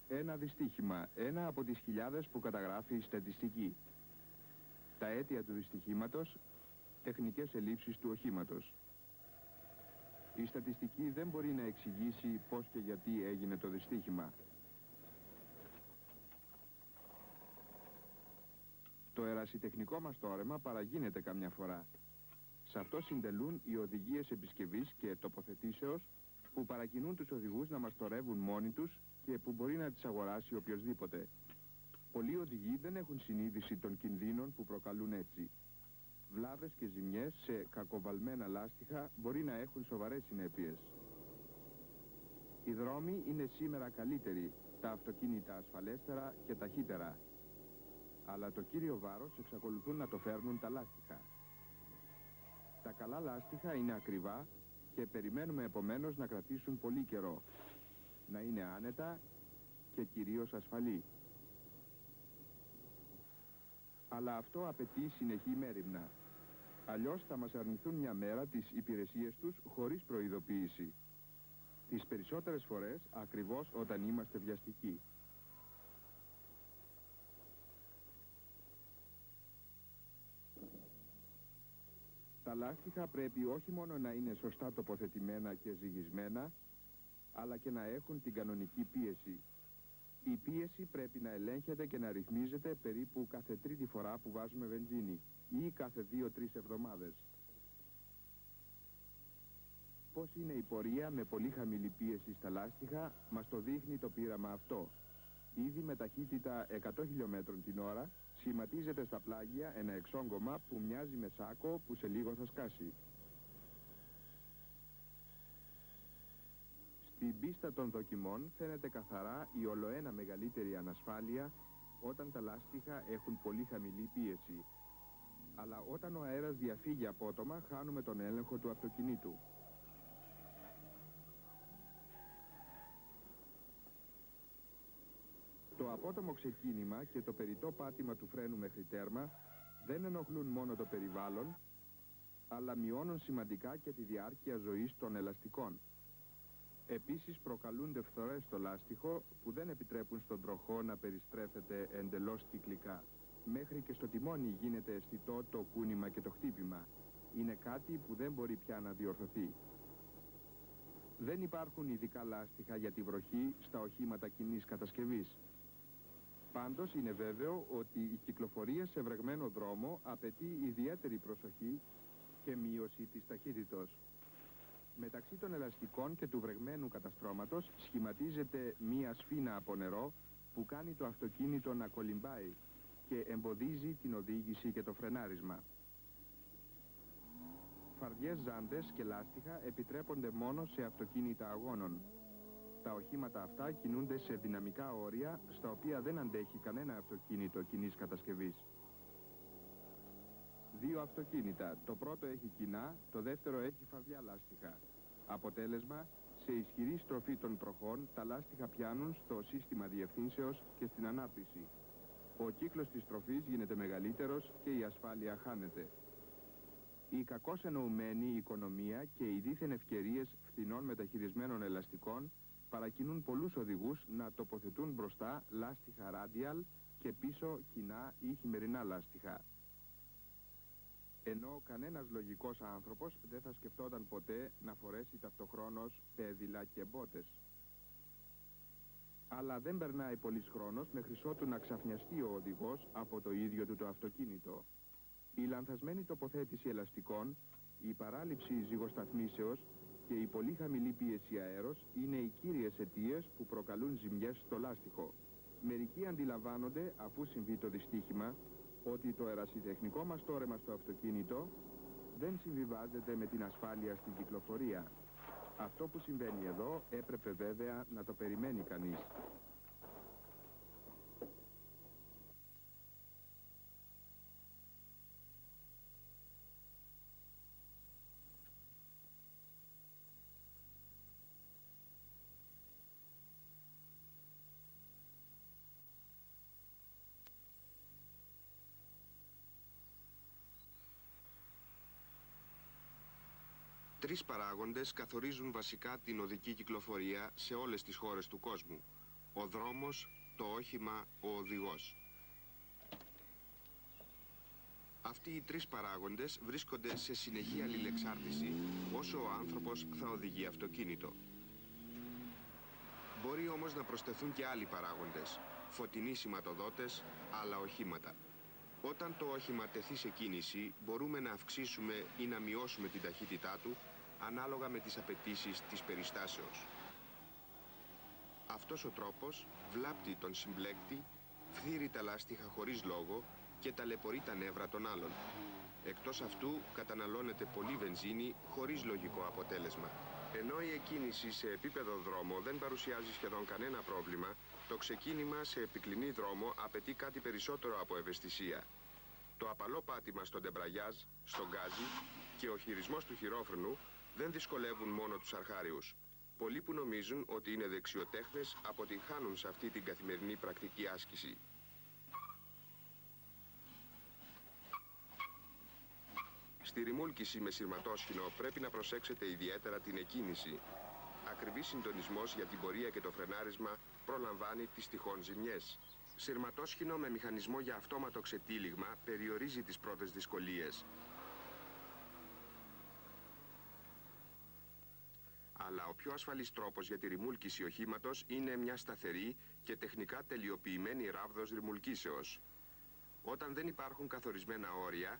S1: Ένα δυστύχημα, ένα από τις χιλιάδες που καταγράφει η στατιστική. Τα αίτια του δυστυχήματος, τεχνικές ελλείψεις του οχήματος. Η στατιστική δεν μπορεί να εξηγήσει πώς και γιατί έγινε το δυστύχημα. Το ερασιτεχνικό μας τόρεμα παραγίνεται καμιά φορά. Σε αυτό συντελούν οι οδηγίες επισκευής και τοποθετήσεως που παρακινούν τους οδηγούς να μας τορεύουν μόνοι τους και που μπορεί να τις αγοράσει οποιοσδήποτε. Πολλοί οδηγοί δεν έχουν συνείδηση των κινδύνων που προκαλούν έτσι. Βλάβες και ζημιές σε κακοβαλμένα λάστιχα μπορεί να έχουν σοβαρές συνέπειες. Οι δρόμοι είναι σήμερα καλύτεροι, τα αυτοκίνητα ασφαλέστερα και ταχύτερα. Αλλά το κύριο βάρος εξακολουθούν να το φέρνουν τα λάστιχα. Τα καλά λάστιχα είναι ακριβά και περιμένουμε επομένως να κρατήσουν πολύ καιρό. Να είναι άνετα και κυρίως ασφαλή. Αλλά αυτό απαιτεί συνεχή μέριμνα. Αλλιώς θα μας αρνηθούν μια μέρα τις υπηρεσίες τους χωρίς προειδοποίηση. Τις περισσότερες φορές ακριβώς όταν είμαστε βιαστικοί. Τα λάστιχα πρέπει όχι μόνο να είναι σωστά τοποθετημένα και ζυγισμένα, αλλά και να έχουν την κανονική πίεση. Η πίεση πρέπει να ελέγχεται και να ρυθμίζεται περίπου κάθε τρίτη φορά που βάζουμε βενζίνη ή κάθε 2-3 εβδομάδες. Πώς είναι η πορεία με πολύ χαμηλή πίεση στα λάστιχα μας το δείχνει το πείραμα αυτό. Ήδη με ταχύτητα 100 χιλιόμετρων την ώρα σχηματίζεται στα πλάγια ένα εξόγκωμα που μοιάζει με σάκο που σε λίγο θα σκάσει. Στην πίστα των δοκιμών φαίνεται καθαρά η ολοένα μεγαλύτερη ανασφάλεια όταν τα λάστιχα έχουν πολύ χαμηλή πίεση. Αλλά όταν ο αέρας διαφύγει απότομα χάνουμε τον έλεγχο του αυτοκινήτου. Το απότομο ξεκίνημα και το περιττό πάτημα του φρένου μέχρι τέρμα δεν ενοχλούν μόνο το περιβάλλον, αλλά μειώνουν σημαντικά και τη διάρκεια ζωής των ελαστικών. Επίσης προκαλούνται φθορές στο λάστιχο που δεν επιτρέπουν στον τροχό να περιστρέφεται εντελώς κυκλικά. Μέχρι και στο τιμόνι γίνεται αισθητό το κούνημα και το χτύπημα. Είναι κάτι που δεν μπορεί πια να διορθωθεί. Δεν υπάρχουν ειδικά λάστιχα για τη βροχή στα οχήματα κοινής κατασκευής. Πάντως είναι βέβαιο ότι η κυκλοφορία σε βρεγμένο δρόμο απαιτεί ιδιαίτερη προσοχή και μείωση της ταχύτητος. Μεταξύ των ελαστικών και του βρεγμένου καταστρώματος σχηματίζεται μία σφίνα από νερό που κάνει το αυτοκίνητο να κολυμπάει και εμποδίζει την οδήγηση και το φρενάρισμα. Φαρδιές ζάντες και λάστιχα επιτρέπονται μόνο σε αυτοκίνητα αγώνων. Τα οχήματα αυτά κινούνται σε δυναμικά όρια στα οποία δεν αντέχει κανένα αυτοκίνητο κοινής κατασκευής. Δύο αυτοκίνητα, το πρώτο έχει κοινά, το δεύτερο έχει φαρδιά λάστιχα. Αποτέλεσμα, σε ισχυρή στροφή των τροχών, τα λάστιχα πιάνουν στο σύστημα διευθύνσεως και στην ανάπτυξη. Ο κύκλος της στροφής γίνεται μεγαλύτερος και η ασφάλεια χάνεται. Η κακώς εννοουμένη οικονομία και οι δίθεν ευκαιρίες φθηνών μεταχειρισμένων ελαστικών παρακινούν πολλούς οδηγούς να τοποθετούν μπροστά λάστιχα radial και πίσω κοινά ή χειμερινά λάστιχα. Ενώ κανένας λογικός άνθρωπος δεν θα σκεφτόταν ποτέ να φορέσει ταυτοχρόνως πέδιλα και μπότες. Αλλά δεν περνάει πολύς χρόνος μέχρι ότου να ξαφνιαστεί ο οδηγός από το ίδιο του το αυτοκίνητο. Η λανθασμένη τοποθέτηση ελαστικών, η παράληψη ζυγοσταθμίσεως και η πολύ χαμηλή πίεση αέρος είναι οι κύριες αιτίες που προκαλούν ζημιές στο λάστιχο. Μερικοί αντιλαμβάνονται, αφού συμβεί το δυστύχημα, ότι το ερασιτεχνικό μας τόρεμα στο αυτοκίνητο δεν συμβιβάζεται με την ασφάλεια στην κυκλοφορία. Αυτό που συμβαίνει εδώ έπρεπε βέβαια να το περιμένει κανείς. Τρεις παράγοντες καθορίζουν βασικά την οδική κυκλοφορία σε όλες τις χώρες του κόσμου. Ο δρόμος, το όχημα, ο οδηγός. Αυτοί οι τρεις παράγοντες βρίσκονται σε συνεχή αλληλεξάρτηση όσο ο άνθρωπος θα οδηγεί αυτοκίνητο. Μπορεί όμως να προσθεθούν και άλλοι παράγοντες, φωτεινοί σηματοδότες, άλλα οχήματα. Όταν το όχημα τεθεί σε κίνηση, μπορούμε να αυξήσουμε ή να μειώσουμε την ταχύτητά του ανάλογα με τις απαιτήσεις της περιστάσεως. Αυτός ο τρόπος βλάπτει τον συμπλέκτη, φθείρει τα λάστιχα χωρίς λόγο και ταλαιπωρεί τα νεύρα των άλλων. Εκτός αυτού, καταναλώνεται πολύ βενζίνη χωρίς λογικό αποτέλεσμα. Ενώ η εκκίνηση σε επίπεδο δρόμο δεν παρουσιάζει σχεδόν κανένα πρόβλημα, το ξεκίνημα σε επικλινή δρόμο απαιτεί κάτι περισσότερο από ευαισθησία. Το απαλό πάτημα στον τεμπραγιάζ, στον γκάζι και ο χειρισμός του χειρόφρενου δεν δυσκολεύουν μόνο τους αρχάριους. Πολλοί που νομίζουν ότι είναι δεξιοτέχνες αποτυγχάνουν σε αυτή την καθημερινή πρακτική άσκηση. Στη ρημούλκηση με σειρματόσχηνο πρέπει να προσέξετε ιδιαίτερα την εκκίνηση. Ακριβής συντονισμός για την πορεία και το φρενάρισμα προλαμβάνει τις τυχόν ζημιές. Σειρματόσχηνο με μηχανισμό για αυτόματο ξετύλιγμα περιορίζει τις πρώτες δυσκολίες. Αλλά ο πιο ασφαλής τρόπος για τη ρημούλκηση οχήματος είναι μια σταθερή και τεχνικά τελειοποιημένη ράβδος ρημουλκήσεως. Όταν δεν υπάρχουν καθορισμένα όρια,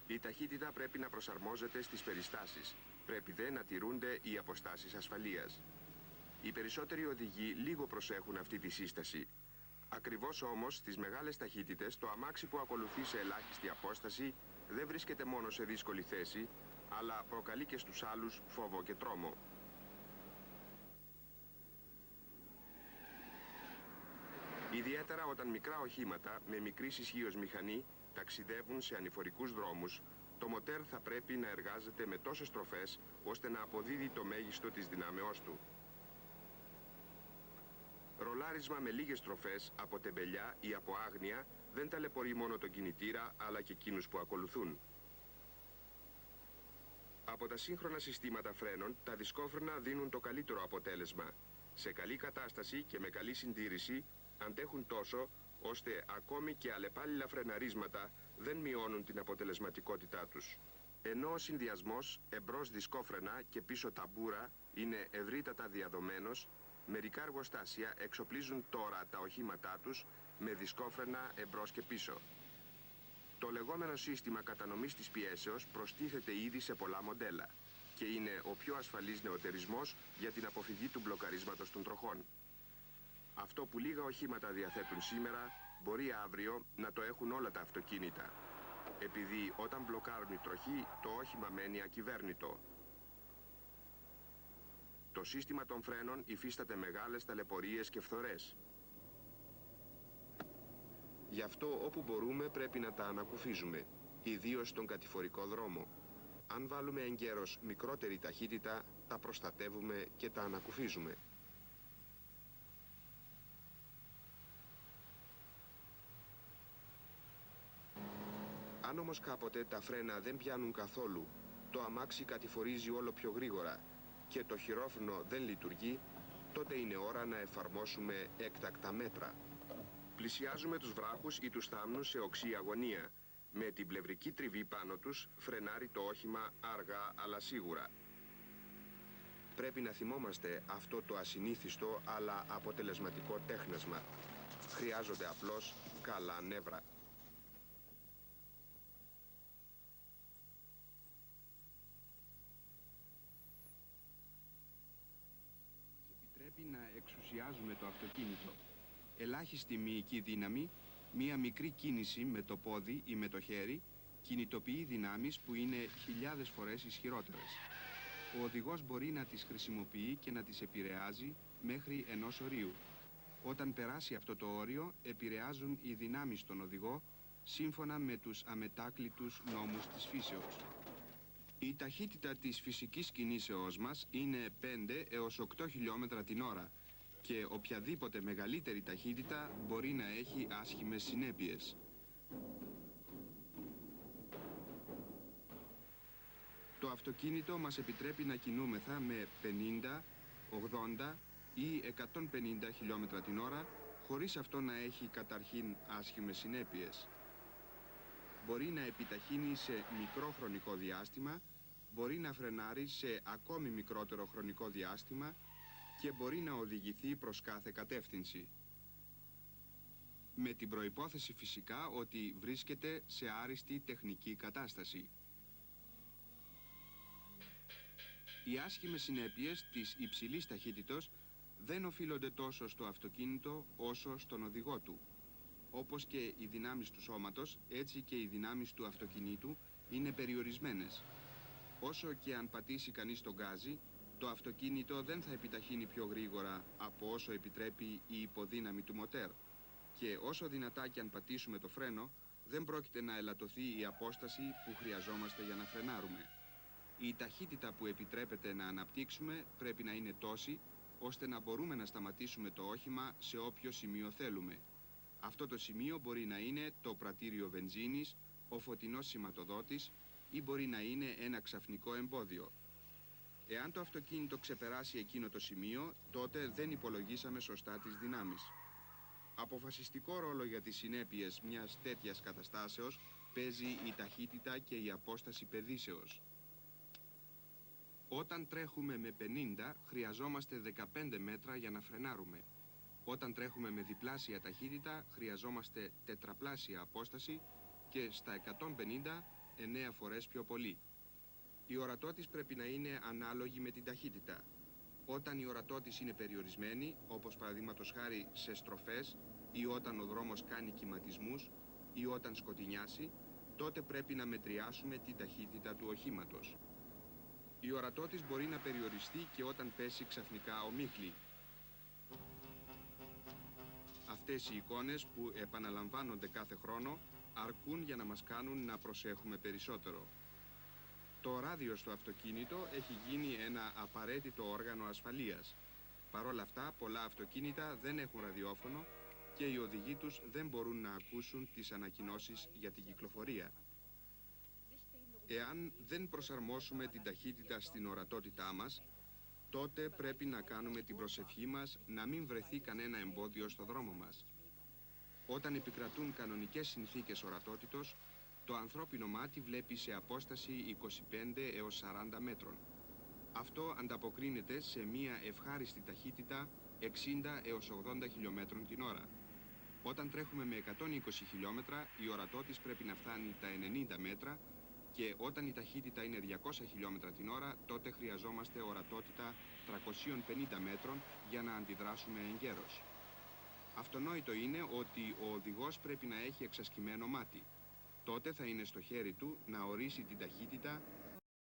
S1: η ταχύτητα πρέπει να προσαρμόζεται στις περιστάσεις. Πρέπει δε να τηρούνται οι αποστάσεις ασφαλείας. Οι περισσότεροι οδηγοί λίγο προσέχουν αυτή τη σύσταση. Ακριβώς όμως στις μεγάλες ταχύτητες το αμάξι που ακολουθεί σε ελάχιστη απόσταση δεν βρίσκεται μόνο σε δύσκολη θέση, αλλά προκαλεί και στους άλλους φόβο και τρόμο. Ιδιαίτερα όταν μικρά οχήματα με μικρής ισχύως μηχανή ταξιδεύουν σε ανηφορικούς δρόμους, το μοτέρ θα πρέπει να εργάζεται με τόσες στροφές ώστε να αποδίδει το μέγιστο της δυνάμεώς του. Ρολάρισμα με λίγες στροφές από τεμπελιά ή από άγνοια δεν ταλαιπωρεί μόνο τον κινητήρα αλλά και εκείνους που ακολουθούν. Από τα σύγχρονα συστήματα φρένων, τα δισκόφρενα δίνουν το καλύτερο αποτέλεσμα. Σε καλή κατάσταση και με καλή συντήρηση αντέχουν τόσο ώστε ακόμη και αλλεπάλληλα φρεναρίσματα δεν μειώνουν την αποτελεσματικότητά τους. Ενώ ο συνδυασμός εμπρός δισκόφρενα και πίσω ταμπούρα είναι ευρύτατα διαδομένος, μερικά εργοστάσια εξοπλίζουν τώρα τα οχήματά τους με δισκόφρενα εμπρός και πίσω. Το λεγόμενο σύστημα κατανομής της πιέσεως προστίθεται ήδη σε πολλά μοντέλα και είναι ο πιο ασφαλής νεωτερισμός για την αποφυγή του μπλοκαρίσματος των τροχών. Αυτό που λίγα οχήματα διαθέτουν σήμερα, μπορεί αύριο να το έχουν όλα τα αυτοκίνητα. Επειδή όταν μπλοκάρουν οι τροχοί, το όχημα μένει ακυβέρνητο. Το σύστημα των φρένων υφίσταται μεγάλες ταλαιπωρίες και φθορές. Γι' αυτό όπου μπορούμε πρέπει να τα ανακουφίζουμε, ιδίως στον κατηφορικό δρόμο. Αν βάλουμε εγκαίρως μικρότερη ταχύτητα, τα προστατεύουμε και τα ανακουφίζουμε. Αν όμως κάποτε τα φρένα δεν πιάνουν καθόλου, το αμάξι κατηφορίζει όλο πιο γρήγορα και το χειρόφρενο δεν λειτουργεί, τότε είναι ώρα να εφαρμόσουμε έκτακτα μέτρα. Πλησιάζουμε τους βράχους ή τους θάμνους σε οξύ αγωνία. Με την πλευρική τριβή πάνω τους φρενάρει το όχημα αργά αλλά σίγουρα. Πρέπει να θυμόμαστε αυτό το ασυνήθιστο αλλά αποτελεσματικό τέχνασμα. Χρειάζονται απλώς καλά νεύρα.
S3: Πρέπει να εξουσιάζουμε το αυτοκίνητο. Ελάχιστη μυϊκή δύναμη, μία μικρή κίνηση με το πόδι ή με το χέρι, κινητοποιεί δυνάμεις που είναι χιλιάδες φορές ισχυρότερες. Ο οδηγός μπορεί να τις χρησιμοποιεί και να τις επηρεάζει μέχρι ενός ορίου. Όταν περάσει αυτό το όριο, επηρεάζουν οι δυνάμεις τον οδηγό σύμφωνα με τους αμετάκλητους νόμους της φύσεως. Η ταχύτητα της φυσικής κινήσεώς μας είναι 5 έως 8 χιλιόμετρα την ώρα και οποιαδήποτε μεγαλύτερη ταχύτητα μπορεί να έχει άσχημες συνέπειες. Το αυτοκίνητο μας επιτρέπει να κινούμεθα με 50, 80 ή 150 χιλιόμετρα την ώρα, χωρίς αυτό να έχει καταρχήν άσχημες συνέπειες. Μπορεί να επιταχύνει σε μικρό χρονικό διάστημα, μπορεί να φρενάρει σε ακόμη μικρότερο χρονικό διάστημα και μπορεί να οδηγηθεί προς κάθε κατεύθυνση. Με την προϋπόθεση φυσικά ότι βρίσκεται σε άριστη τεχνική κατάσταση. Οι άσχημες συνέπειες της υψηλής ταχύτητος δεν οφείλονται τόσο στο αυτοκίνητο όσο στον οδηγό του. Όπως και οι δυνάμεις του σώματος, έτσι και οι δυνάμεις του αυτοκινήτου είναι περιορισμένες. Όσο και αν πατήσει κανείς τον γκάζι, το αυτοκίνητο δεν θα επιταχύνει πιο γρήγορα από όσο επιτρέπει η υποδύναμη του μοτέρ. Και όσο δυνατά και αν πατήσουμε το φρένο, δεν πρόκειται να ελαττωθεί η απόσταση που χρειαζόμαστε για να φρενάρουμε. Η ταχύτητα που επιτρέπεται να αναπτύξουμε πρέπει να είναι τόση, ώστε να μπορούμε να σταματήσουμε το όχημα σε όποιο σημείο θέλουμε. Αυτό το σημείο μπορεί να είναι το πρατήριο βενζίνης, ο φωτεινός σηματοδότης ή μπορεί να είναι ένα ξαφνικό εμπόδιο. Εάν το αυτοκίνητο ξεπεράσει εκείνο το σημείο, τότε δεν υπολογίσαμε σωστά τις δυνάμεις. Αποφασιστικό ρόλο για τις συνέπειες μιας τέτοιας καταστάσεως παίζει η ταχύτητα και η απόσταση πεδίσεως. Όταν τρέχουμε με 50, χρειαζόμαστε 15 μέτρα για να φρενάρουμε. Όταν τρέχουμε με διπλάσια ταχύτητα, χρειαζόμαστε τετραπλάσια απόσταση και στα 150, 9 φορές πιο πολύ. Η ορατότης πρέπει να είναι ανάλογη με την ταχύτητα. Όταν η ορατότης είναι περιορισμένη, όπως παραδείγματος χάρη σε στροφές ή όταν ο δρόμος κάνει κυματισμούς ή όταν σκοτεινιάσει, τότε πρέπει να μετριάσουμε την ταχύτητα του οχήματος. Η ορατότης μπορεί να περιοριστεί και όταν πέσει ξαφνικά ομίχλη. Αυτές οι εικόνες που επαναλαμβάνονται κάθε χρόνο αρκούν για να μας κάνουν να προσέχουμε περισσότερο. Το ράδιο στο αυτοκίνητο έχει γίνει ένα απαραίτητο όργανο ασφαλείας. Παρ' όλα αυτά, πολλά αυτοκίνητα δεν έχουν ραδιόφωνο και οι οδηγοί τους δεν μπορούν να ακούσουν τις ανακοινώσεις για την κυκλοφορία. Εάν δεν προσαρμόσουμε την ταχύτητα στην ορατότητά μας, τότε πρέπει να κάνουμε την προσευχή μας να μην βρεθεί κανένα εμπόδιο στο δρόμο μας. Όταν επικρατούν κανονικές συνθήκες ορατότητος, το ανθρώπινο μάτι βλέπει σε απόσταση 25 έως 40 μέτρων. Αυτό ανταποκρίνεται σε μια ευχάριστη ταχύτητα 60 έως 80 χιλιόμετρων την ώρα. Όταν τρέχουμε με 120 χιλιόμετρα, η ορατότης πρέπει να φτάνει τα 90 μέτρα και όταν η ταχύτητα είναι 200 χιλιόμετρα την ώρα, τότε χρειαζόμαστε ορατότητα 350 μέτρων για να αντιδράσουμε εγκαίρως. Αυτονόητο είναι ότι ο οδηγός πρέπει να έχει εξασκημένο μάτι. Τότε θα είναι στο χέρι του να ορίσει την ταχύτητα